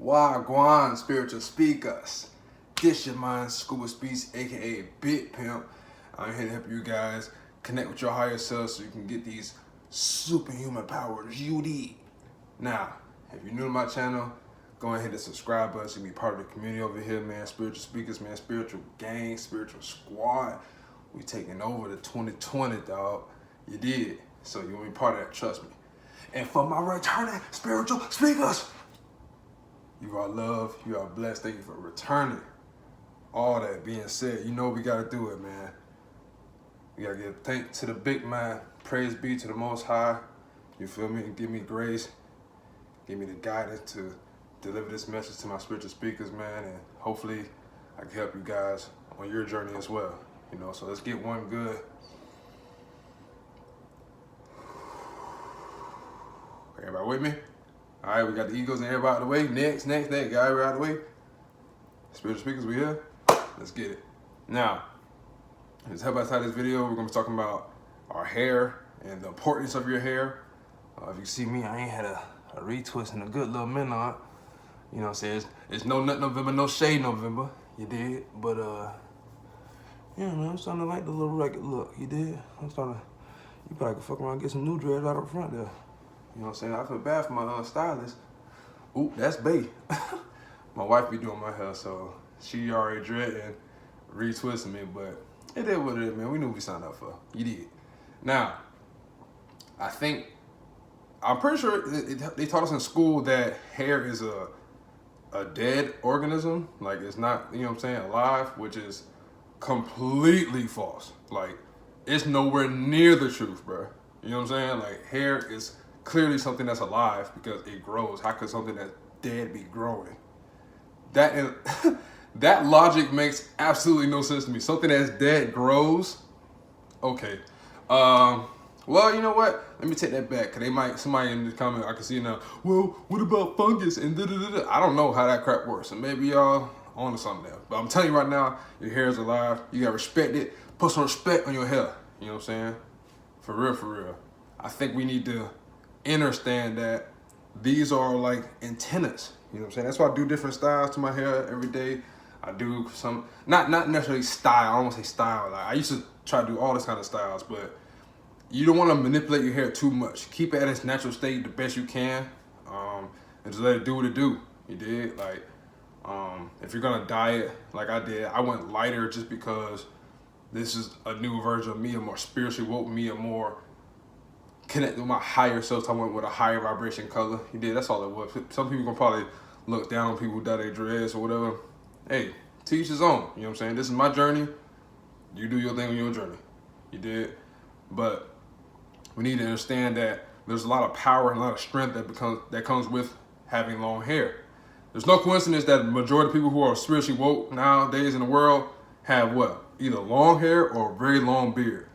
Wagwan spiritual speakers. This your mind, Scuba Speaks, aka Big Pimp. I'm here to help you guys connect with your higher self so you can get these superhuman powers you need. Now, if you're new to my channel, go ahead and hit the subscribe button so you can be part of the community over here, man. Spiritual speakers, man. Spiritual gang, spiritual squad. We taking over the 2020, dog. You did. So you want to be part of that, trust me. And for my returning spiritual speakers, you are loved, you are blessed. Thank you for returning. All that being said, you know we gotta do it, man. We gotta give thanks to the big man. Praise be to the Most High. You feel me? Give me grace. Give me the guidance to deliver this message to my spiritual speakers, man. And hopefully I can help you guys on your journey as well. You know, so let's get one good. Everybody with me? All right, we got the egos and everybody out of the way. Next, got everybody out of the way. Spiritual speakers, we here? Let's get it. Now, let's help us out this video. We're gonna be talking about our hair and the importance of your hair. If you see me, I ain't had a retwist in a good little minute on it. You know what I'm saying? It's no nut November, no shade November. You did? But, yeah, man, I'm starting to like the little ragged look. You did? I'm starting to, you probably could fuck around and get some new dreads out up front there. You know what I'm saying? I feel bad for my stylist. Ooh, that's Bae. My wife be doing my hair, so she already dreading retwisting me, but it is what it is, man. We knew what we signed up for. You did. Now, I'm pretty sure they taught us in school that hair is a dead organism. Like, it's not, you know what I'm saying, alive, which is completely false. Like, it's nowhere near the truth, bro. You know what I'm saying? Like, hair is clearly something that's alive because it grows. How could something that's dead be growing? That logic makes absolutely no sense to me. Something that's dead grows? Okay. Well, you know what? Let me take that back, because somebody in the comment, I can see now, well, what about fungus and da-da-da-da? I don't know how that crap works, and maybe y'all on to something else. But I'm telling you right now, your hair is alive. You gotta respect it. Put some respect on your hair. You know what I'm saying? For real, for real. I think we need to understand that these are like antennas. You know what I'm saying? That's why I do different styles to my hair every day. I do some, not necessarily style. I don't want to say style. Like, I used to try to do all this kind of styles, but you don't want to manipulate your hair too much. Keep it at its natural state the best you can, and just let it do what it do. You did? Like, if you're gonna dye it like I did, I went lighter just because this is a new version of me, a more spiritually woke me, a more connected with my higher self. So I went with a higher vibration color. You did? That's all it was. Some people gonna probably look down on people who dye their dreads or whatever. Hey, to each his own. You know what I'm saying? This is my journey. You do your thing on your journey. You did? But we need to understand that there's a lot of power and a lot of strength that comes with having long hair. There's no coincidence that the majority of people who are spiritually woke nowadays in the world have what? Either long hair or a very long beard.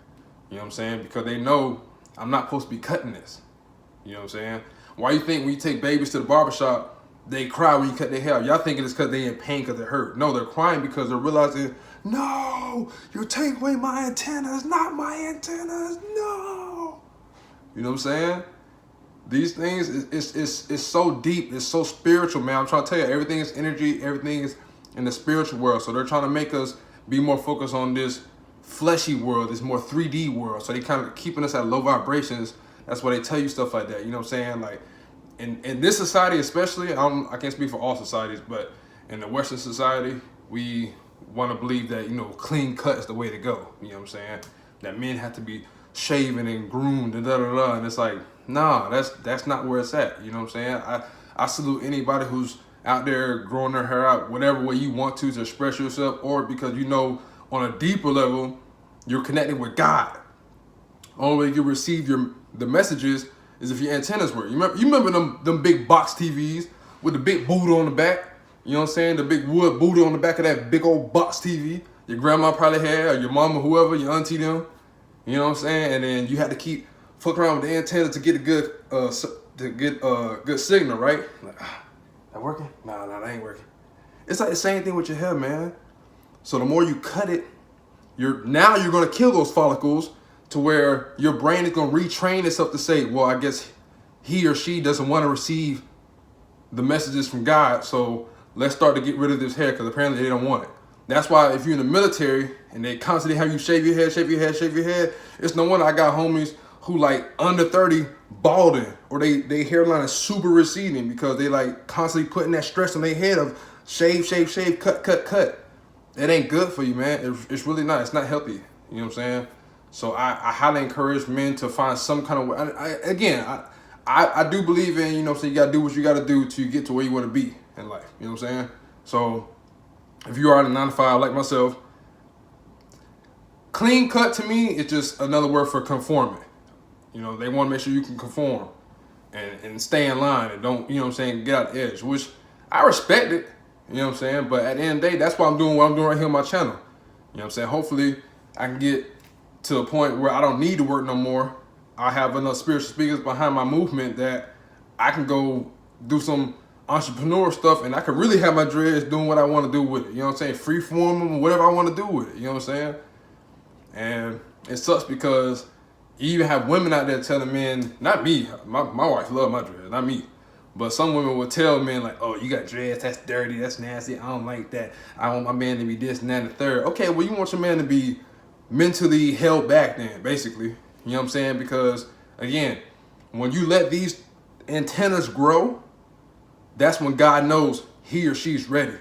You know what I'm saying? Because they know I'm not supposed to be cutting this. You know what I'm saying? Why you think when you take babies to the barbershop, they cry when you cut their hair? Y'all thinking it's because they in pain because it hurt. No, they're crying because they're realizing, no, you're taking away my antennas, not my antennas, no. You know what I'm saying? These things, it's so deep, it's so spiritual, man. I'm trying to tell you, everything is energy, everything is in the spiritual world. So they're trying to make us be more focused on this fleshy world, this more 3D world. So they kind of keeping us at low vibrations. That's why they tell you stuff like that. You know what I'm saying? Like, in this society especially, I can't speak for all societies, but in the Western society, we want to believe that, you know, clean cut is the way to go. You know what I'm saying? That men have to be shaven and groomed and da-da-da. And it's like, nah, that's not where it's at. You know what I'm saying? I salute anybody who's out there growing their hair out whatever way you want to express yourself, or because you know on a deeper level, you're connecting with God. Only way you receive the messages is if your antennas work. You remember them big box TVs with the big Buddha on the back? You know what I'm saying? The big wood Buddha on the back of that big old box TV. Your grandma probably had, or your mama, whoever, your auntie them. You know what I'm saying? And then you had to keep fucking around with the antenna to get a good signal, right? Like, that working? Nah, that ain't working. It's like the same thing with your hair, man. So the more you cut it, you're gonna kill those follicles to where your brain is gonna retrain itself to say, well, I guess he or she doesn't want to receive the messages from God. So let's start to get rid of this hair because apparently they don't want it. That's why if you're in the military and they constantly have you shave your head, shave your head, shave your head, it's no wonder I got homies who like under 30 balding or they hairline is super receding because they like constantly putting that stress on their head of shave, shave, shave, cut, cut, cut. It ain't good for you, man. It's really not. It's not healthy. You know what I'm saying? So I highly encourage men to find some kind of way. I do believe in, you know what I'm saying, you got to do what you got to do to get to where you want to be in life. You know what I'm saying? So if you are in a 9 to 5 like myself, clean cut to me is just another word for conforming. You know, they want to make sure you can conform and stay in line and don't, you know what I'm saying, get out the edge, which I respect it, you know what I'm saying? But at the end of the day, that's why I'm doing what I'm doing right here on my channel. You know what I'm saying? Hopefully I can get to a point where I don't need to work no more. I have enough spiritual speakers behind my movement that I can go do some entrepreneur stuff and I can really have my dreads doing what I want to do with it. You know what I'm saying? Free form them, whatever I want to do with it. You know what I'm saying? And it sucks because you even have women out there telling men, not me, my wife love my dreads, not me. But some women will tell men like, oh, you got dreads, that's dirty, that's nasty, I don't like that. I want my man to be this and that and the third. Okay, well, you want your man to be mentally held back then, basically. You know what I'm saying? Because, again, when you let these antennas grow, that's when God knows he or she's ready.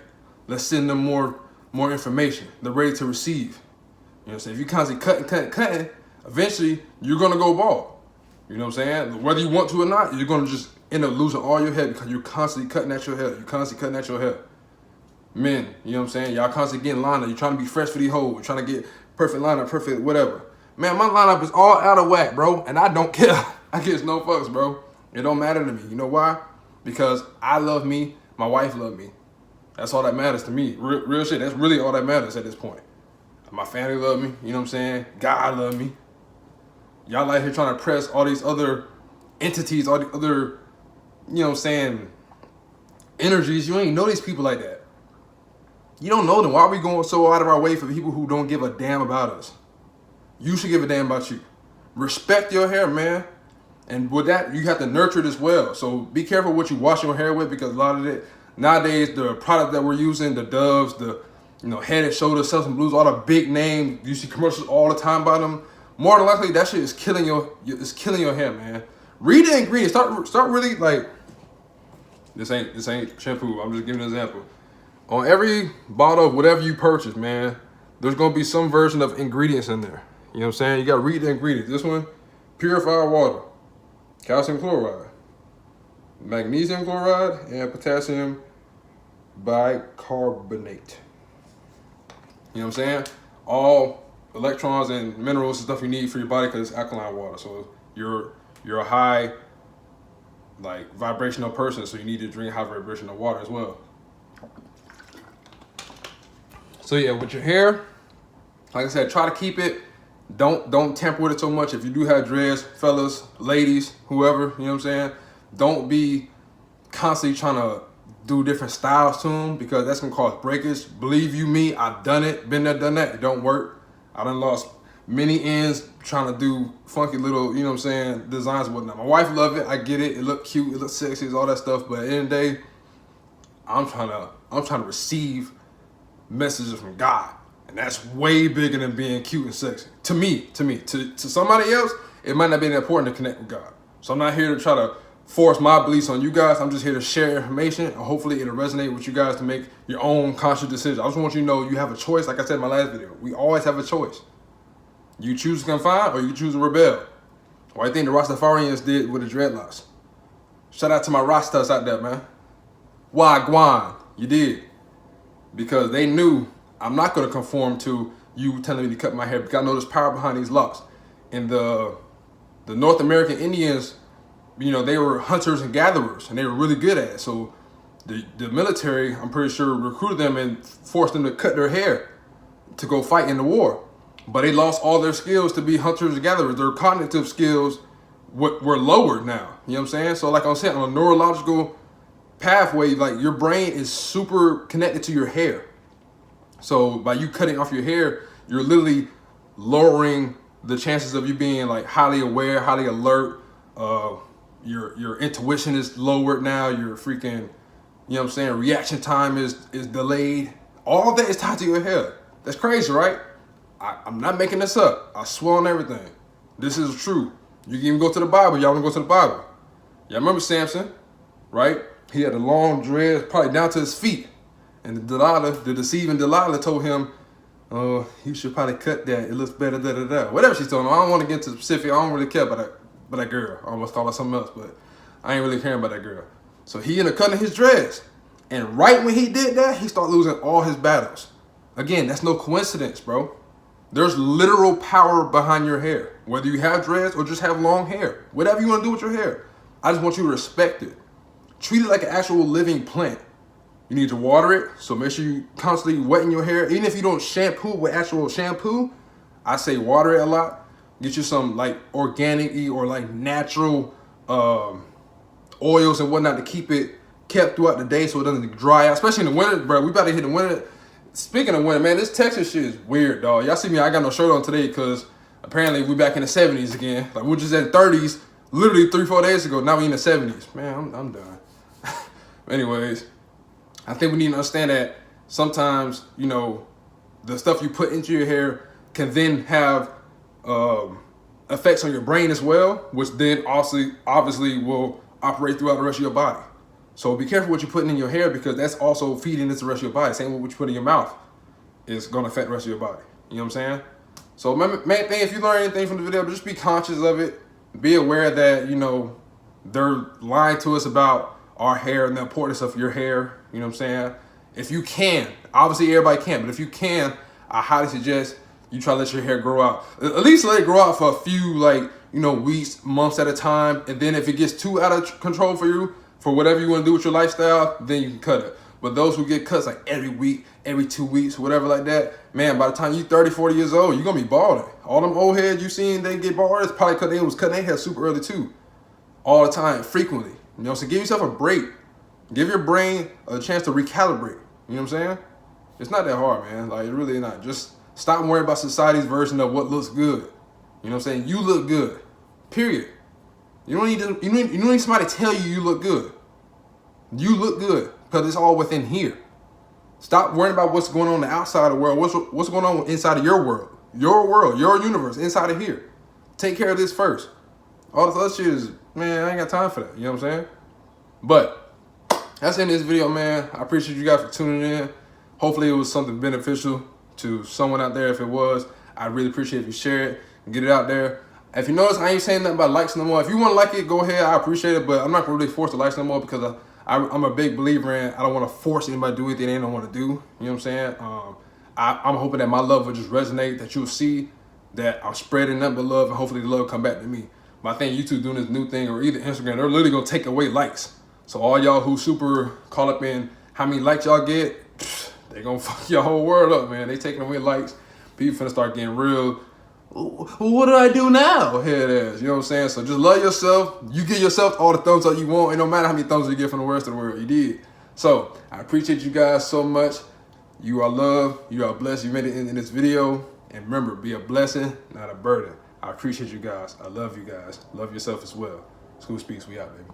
Let's send them more information. They're ready to receive. You know what I'm saying? If you constantly cutting, eventually you're going to go bald. You know what I'm saying? Whether you want to or not, you're going to just end up losing all your hair because you're constantly cutting at your hair. You're constantly cutting at your hair. Men, you know what I'm saying? Y'all constantly getting lined up. You're trying to be fresh for these hoes. You're trying to get perfect lineup, perfect whatever. Man, my lineup is all out of whack, bro. And I don't care. I get no fucks, bro. It don't matter to me. You know why? Because I love me. My wife love me. That's all that matters to me. Real shit. That's really all that matters at this point. My family love me. You know what I'm saying? God love me. Y'all out here trying to press all these other entities, all the other, you know what I'm saying, energies. You ain't know these people like that. You don't know them. Why are we going so out of our way for people who don't give a damn about us? You should give a damn about you. Respect your hair, man. And with that, you have to nurture it as well. So be careful what you wash your hair with because a lot of it, nowadays, the product that we're using, the Doves, the Head and Shoulders, Selsun Blues, all the big names, you see commercials all the time about them. More than likely, that shit is killing your hair, man. Read the ingredients. Start really like. This ain't shampoo. I'm just giving an example. On every bottle of whatever you purchase, man, there's gonna be some version of ingredients in there. You know what I'm saying? You gotta read the ingredients. This one, purified water, calcium chloride, magnesium chloride, and potassium bicarbonate. You know what I'm saying? All electrons and minerals and stuff you need for your body because it's alkaline water. So you're a high like vibrational person, so you need to drink high vibrational water as well. So yeah, with your hair, like I said, try to keep it. Don't tamper with it so much. If you do have dreads, fellas, ladies, whoever, you know what I'm saying, don't be constantly trying to do different styles to them because that's gonna cause breakage. Believe you me, I've done it, been there, done that. It don't work. I done lost many ends trying to do funky little, you know what I'm saying, designs and whatnot. My wife love it. I get it. It look cute. It look sexy. It's all that stuff. But at the end of the day, I'm trying to receive messages from God. And that's way bigger than being cute and sexy. To me. To somebody else, it might not be that important to connect with God. So I'm not here to try to force my beliefs on you guys. I'm just here to share information. And hopefully it'll resonate with you guys to make your own conscious decision. I just want you to know you have a choice. Like I said in my last video, we always have a choice. You choose to confine or you choose to rebel. What I think the Rastafarians did with the dreadlocks. Shout out to my Rastas out there, man. Wagwan, you did. Because they knew I'm not going to conform to you telling me to cut my hair because I know there's power behind these locks. And the North American Indians, you know, they were hunters and gatherers and they were really good at it. So the military, I'm pretty sure, recruited them and forced them to cut their hair to go fight in the war. But they lost all their skills to be hunters and gatherers. Their cognitive skills were lowered now. You know what I'm saying? So like I was saying, on a neurological pathway, like your brain is super connected to your hair. So by you cutting off your hair, you're literally lowering the chances of you being like highly aware, highly alert. Your intuition is lowered now. Your freaking You know what I'm saying? Reaction time is delayed. All that is tied to your hair. That's crazy, right? I'm not making this up. I swear on everything. This is true. You can even go to the Bible. Y'all want to go to the Bible? Y'all remember Samson, right? He had a long dreads, probably down to his feet. And the deceiving Delilah told him, "Oh, you should probably cut that. It looks better, da da da." Whatever she told him. I don't want to get into specific. I don't really care about that girl. I almost call her something else, but I ain't really caring about that girl. So he ended up cutting his dreads. And right when he did that, he started losing all his battles. Again, that's no coincidence, bro. There's literal power behind your hair. Whether you have dreads or just have long hair. Whatever you want to do with your hair. I just want you to respect it. Treat it like an actual living plant. You need to water it, so make sure you constantly wetting your hair. Even if you don't shampoo with actual shampoo, I say water it a lot. Get you some like organic-y or like natural oils and whatnot to keep it kept throughout the day so it doesn't dry out. Especially in the winter, bro. We about to hit the winter. Speaking of winter, man, this Texas shit is weird, dog. Y'all see me, I got no shirt on today because apparently we back in the 70s again. Like, we're just at 30s literally 3-4 days ago. Now we in the 70s. Man, I'm done. Anyways, I think we need to understand that sometimes, you know, the stuff you put into your hair can then have effects on your brain as well, which then obviously will operate throughout the rest of your body. So be careful what you're putting in your hair because that's also feeding into the rest of your body. Same with what you put in your mouth is going to affect the rest of your body. You know what I'm saying? So main thing, if you learn anything from the video, just be conscious of it. Be aware that, you know, they're lying to us about our hair and the importance of your hair. You know what I'm saying? If you can, obviously everybody can, but if you can, I highly suggest you try to let your hair grow out. At least let it grow out for a few, like, you know, weeks, months at a time. And then if it gets too out of control for you, for whatever you want to do with your lifestyle, then you can cut it. But those who get cuts like every week, every 2 weeks, whatever like that, man, by the time you're 30, 40 years old, you're going to be balding. All them old heads you seen, they get bald, it's probably because they was cutting their hair super early too. All the time, frequently. You know, so give yourself a break. Give your brain a chance to recalibrate. You know what I'm saying? It's not that hard, man. Like, it really not. Just stop worrying about society's version of what looks good. You know what I'm saying? You look good. Period. You don't need somebody to tell you look good. You look good because it's all within here. Stop worrying about what's going on in the outside of the world. What's going on inside of your world, your universe, inside of here. Take care of this first. All this other shit is, man, I ain't got time for that. You know what I'm saying? But that's the end of this video, man. I appreciate you guys for tuning in. Hopefully it was something beneficial to someone out there. If it was, I really appreciate if you share it and get it out there. If you notice, I ain't saying nothing about likes no more. If you want to like it, go ahead. I appreciate it, but I'm not going to really force the likes no more because I'm a big believer in I don't want to force anybody to do anything they don't want to do. You know what I'm saying? I'm hoping that my love will just resonate, that you'll see that I'm spreading nothing but love, and hopefully the love come back to me. But I think YouTube doing this new thing, or either Instagram, they're literally going to take away likes. So all y'all who super caught up in how many likes y'all get, they going to fuck your whole world up, man. They taking away likes. People finna start getting real. What do I do now? Here it is. You know what I'm saying? So just love yourself. You give yourself all the thumbs up you want. It don't matter how many thumbs you get from the rest of the world. You did. So I appreciate you guys so much. You are loved. You are blessed. You made it in this video. And remember, be a blessing, not a burden. I appreciate you guys. I love you guys. Love yourself as well. School Speaks. We out, baby.